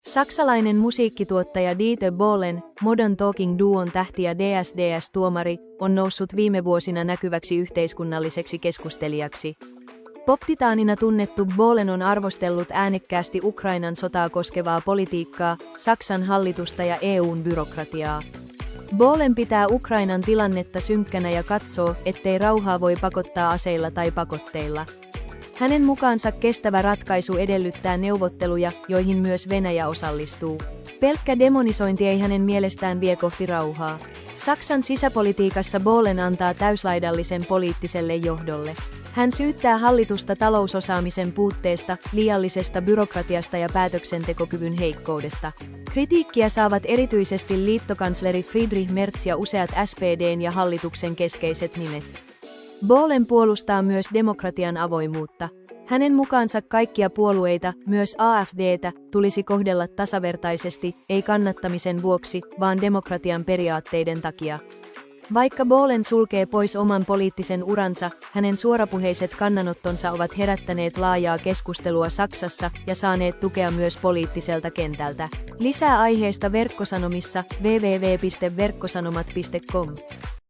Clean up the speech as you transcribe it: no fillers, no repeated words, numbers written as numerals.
Saksalainen musiikkituottaja Dieter Bohlen, Modern Talking Duon tähti ja DSDS-tuomari, on noussut viime vuosina näkyväksi yhteiskunnalliseksi keskustelijaksi. Pop-titaanina tunnettu Bohlen on arvostellut äänekkäästi Ukrainan sotaa koskevaa politiikkaa, Saksan hallitusta ja EU:n byrokratiaa. Bohlen pitää Ukrainan tilannetta synkkänä ja katsoo, ettei rauhaa voi pakottaa aseilla tai pakotteilla. Hänen mukaansa kestävä ratkaisu edellyttää neuvotteluja, joihin myös Venäjä osallistuu. Pelkkä demonisointi ei hänen mielestään vie kohti rauhaa. Saksan sisäpolitiikassa Bohlen antaa täyslaidallisen poliittiselle johdolle. Hän syyttää hallitusta talousosaamisen puutteesta, liiallisesta byrokratiasta ja päätöksentekokyvyn heikkoudesta. Kritiikkiä saavat erityisesti liittokansleri Friedrich Merz ja useat SPD:n ja hallituksen keskeiset nimet. Bohlen puolustaa myös demokratian avoimuutta. Hänen mukaansa kaikkia puolueita, myös AfD:tä, tulisi kohdella tasavertaisesti, ei kannattamisen vuoksi, vaan demokratian periaatteiden takia. Vaikka Bohlen sulkee pois oman poliittisen uransa, hänen suorapuheiset kannanottonsa ovat herättäneet laajaa keskustelua Saksassa ja saaneet tukea myös poliittiselta kentältä. Lisää aiheesta Verkkosanomissa www.verkkosanomat.com.